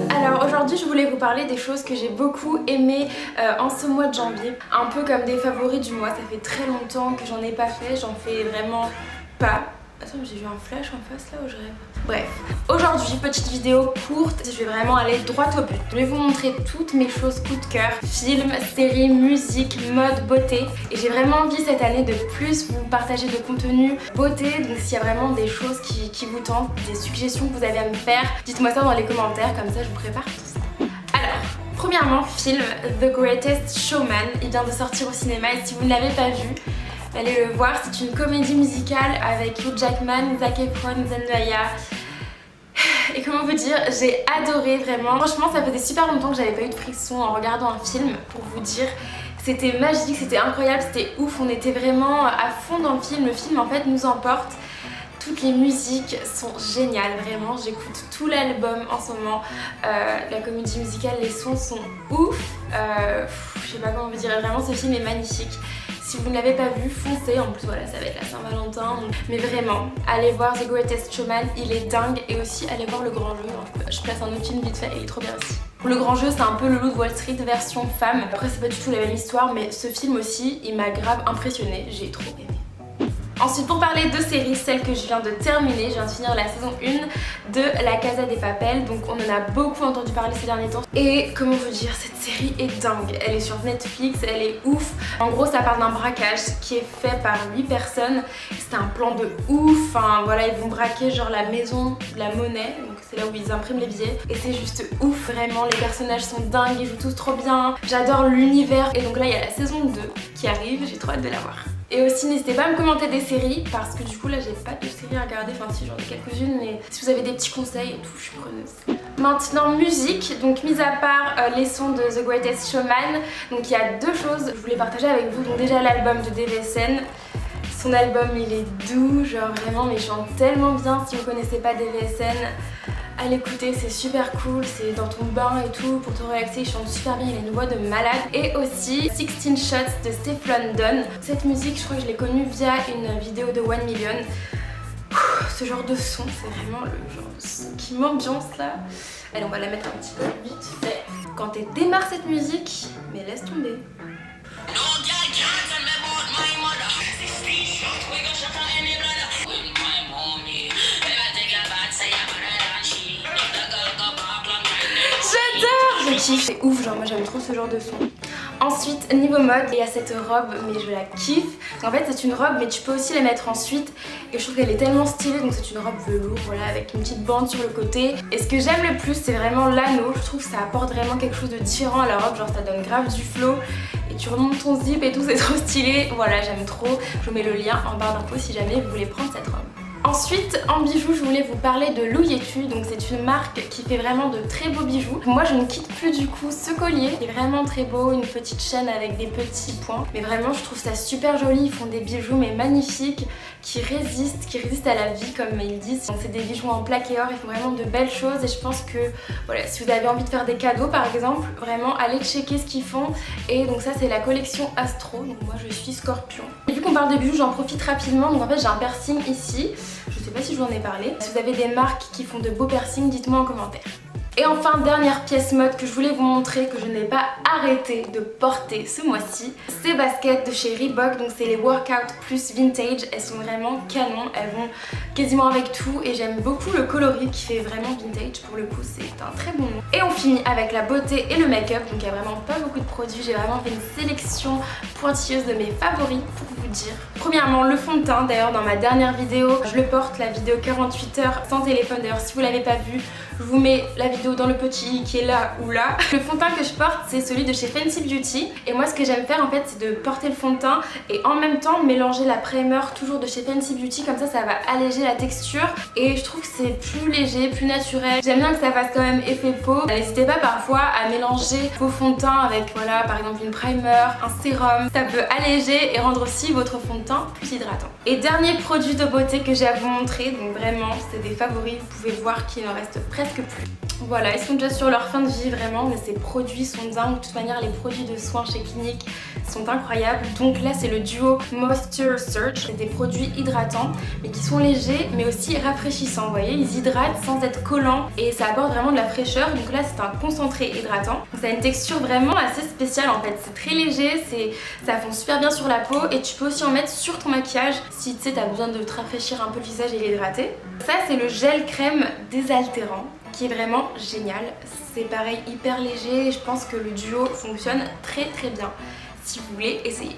Alors aujourd'hui je voulais vous parler des choses que j'ai beaucoup aimées en ce mois de janvier. Un peu comme des favoris du mois, ça fait très longtemps que j'en ai pas fait, j'en fais vraiment pas. Attends, j'ai vu un flash en face là où je rêve. Bref, aujourd'hui petite vidéo courte, je vais vraiment aller droit au but. Je vais vous montrer toutes mes choses coup de cœur, films, séries, musique, mode, beauté. Et j'ai vraiment envie cette année de plus vous partager de contenu beauté. Donc s'il y a vraiment des choses qui vous tentent, des suggestions que vous avez à me faire, dites-moi ça dans les commentaires, comme ça je vous prépare tout ça. Alors, premièrement, film The Greatest Showman, il vient de sortir au cinéma et si vous ne l'avez pas vu, allez le voir. C'est une comédie musicale avec Hugh Jackman, Zac Efron, Zendaya. Et comment vous dire, j'ai adoré vraiment. Franchement, ça faisait super longtemps que j'avais pas eu de frisson en regardant un film, pour vous dire. C'était magique, c'était incroyable, c'était ouf. On était vraiment à fond dans le film. Le film en fait nous emporte. Toutes les musiques sont géniales, vraiment. J'écoute tout l'album en ce moment. La comédie musicale, les sons sont ouf. Je sais pas comment vous dire, vraiment ce film est magnifique. Si vous ne l'avez pas vu, foncez. En plus voilà, ça va être la Saint-Valentin. Mais vraiment, allez voir The Greatest Showman, il est dingue. Et aussi allez voir Le Grand Jeu. Je place un autre film vite fait, il est trop bien aussi. Le Grand Jeu, c'est un peu le Loup de Wall Street version femme. Après c'est pas du tout la même histoire, mais ce film aussi, il m'a grave impressionnée. J'ai trop aimé. Ensuite, pour parler de séries, celle que je viens de terminer, je viens de finir la saison 1 de La Casa de Papel. Donc on en a beaucoup entendu parler ces derniers temps. Et comment vous dire, cette série est dingue. Elle est sur Netflix, elle est ouf. En gros, ça parle d'un braquage qui est fait par 8 personnes. C'est un plan de ouf. Enfin voilà, ils vont braquer genre la maison de la monnaie. Donc c'est là où ils impriment les billets. Et c'est juste ouf, vraiment. Les personnages sont dingues, ils jouent tous trop bien. J'adore l'univers. Et donc là, il y a la saison 2 qui arrive. J'ai trop hâte de la voir. Et aussi n'hésitez pas à me commenter des séries parce que du coup là j'ai pas de séries à regarder, enfin si j'en ai quelques-unes mais si vous avez des petits conseils et tout je suis preneuse. Maintenant musique, donc mis à part les sons de The Greatest Showman, donc il y a deux choses que je voulais partager avec vous. Donc déjà l'album de DVSN, son album il est doux, genre vraiment mais il chante tellement bien. Si vous connaissez pas DVSN, à l'écouter, c'est super cool, c'est dans ton bain et tout, pour te relaxer, il chante super bien, il a une voix de malade. Et aussi 16 Shots de Steph London. Cette musique, je crois que je l'ai connue via une vidéo de 1 Million. Ce genre de son, c'est vraiment le genre de son qui m'ambiance là. Allez, on va la mettre un petit peu vite fait. Quand elle démarre cette musique, mais laisse tomber. Je kiffe, c'est ouf, genre moi j'aime trop ce genre de son. Ensuite, niveau mode, il y a cette robe, mais je la kiffe. En fait, c'est une robe, mais tu peux aussi la mettre ensuite. Et je trouve qu'elle est tellement stylée, donc c'est une robe velours, voilà, avec une petite bande sur le côté. Et ce que j'aime le plus, c'est vraiment l'anneau. Je trouve que ça apporte vraiment quelque chose de différent à la robe, genre ça donne grave du flow. Et tu remontes ton zip et tout, c'est trop stylé. Voilà, j'aime trop. Je vous mets le lien en barre d'infos si jamais vous voulez prendre cette robe. Ensuite, en bijoux, je voulais vous parler de Louis-Etu, donc c'est une marque qui fait vraiment de très beaux bijoux. Moi, je ne quitte plus du coup ce collier, qui est vraiment très beau, une petite chaîne avec des petits points. Mais vraiment, je trouve ça super joli, ils font des bijoux mais magnifiques, qui résistent à la vie comme ils disent. Donc c'est des bijoux en plaque et or, ils font vraiment de belles choses et je pense que, voilà, si vous avez envie de faire des cadeaux par exemple, vraiment allez checker ce qu'ils font. Et donc ça, c'est la collection Astro, donc moi je suis Scorpion. Et vu qu'on parle de bijoux, j'en profite rapidement, donc en fait j'ai un piercing ici. Je sais pas si je vous en ai parlé. Si vous avez des marques qui font de beaux piercings, dites-moi en commentaire. Et enfin, dernière pièce mode que je voulais vous montrer, que je n'ai pas arrêté de porter ce mois-ci, ces baskets de chez Reebok, donc c'est les Workout Plus Vintage. Elles sont vraiment canon, elles vont quasiment avec tout et j'aime beaucoup le coloris qui fait vraiment vintage, pour le coup c'est un très bon nom. Et on finit avec la beauté et le make-up, donc il n'y a vraiment pas beaucoup de produits, j'ai vraiment fait une sélection pointilleuse de mes favoris pour vous dire. Premièrement, le fond de teint, d'ailleurs dans ma dernière vidéo, je le porte, la vidéo 48 heures sans téléphone, d'ailleurs si vous l'avez pas vu, je vous mets la vidéo dans le petit qui est là ou là. Le fond de teint que je porte, c'est celui de chez Fenty Beauty. Et moi, ce que j'aime faire en fait, c'est de porter le fond de teint et en même temps mélanger la primer toujours de chez Fenty Beauty. Comme ça va alléger la texture et je trouve que c'est plus léger, plus naturel. J'aime bien que ça fasse quand même effet peau. N'hésitez pas parfois à mélanger vos fonds de teint avec, voilà, par exemple une primer, un sérum. Ça peut alléger et rendre aussi votre fond de teint plus hydratant. Et dernier produit de beauté que j'ai à vous montrer, donc vraiment, c'est des favoris. Vous pouvez voir qu'il en reste presque plus. Voilà. Voilà, ils sont déjà sur leur fin de vie vraiment, mais ces produits sont dingues. De toute manière, les produits de soins chez Clinique sont incroyables. Donc là, c'est le duo Moisture Surge. C'est des produits hydratants, mais qui sont légers, mais aussi rafraîchissants. Vous voyez, ils hydratent sans être collants et ça apporte vraiment de la fraîcheur. Donc là, c'est un concentré hydratant. Donc ça a une texture vraiment assez spéciale en fait. C'est très léger, ça fond super bien sur la peau et tu peux aussi en mettre sur ton maquillage si tu sais, t'as besoin de te rafraîchir un peu le visage et l'hydrater. Ça, c'est le gel crème désaltérant, qui est vraiment génial. C'est pareil, hyper léger et je pense que le duo fonctionne très très bien si vous voulez essayer.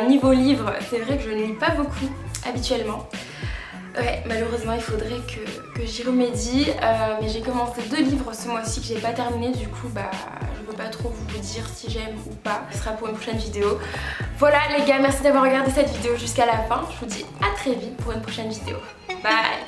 Niveau livre, c'est vrai que je ne lis pas beaucoup habituellement. Ouais, malheureusement il faudrait que j'y remédie, mais j'ai commencé 2 livres ce mois-ci que j'ai pas terminé, du coup bah je peux pas trop vous dire si j'aime ou pas, ce sera pour une prochaine vidéo. Voilà les gars, merci d'avoir regardé cette vidéo jusqu'à la fin, je vous dis à très vite pour une prochaine vidéo. Bye.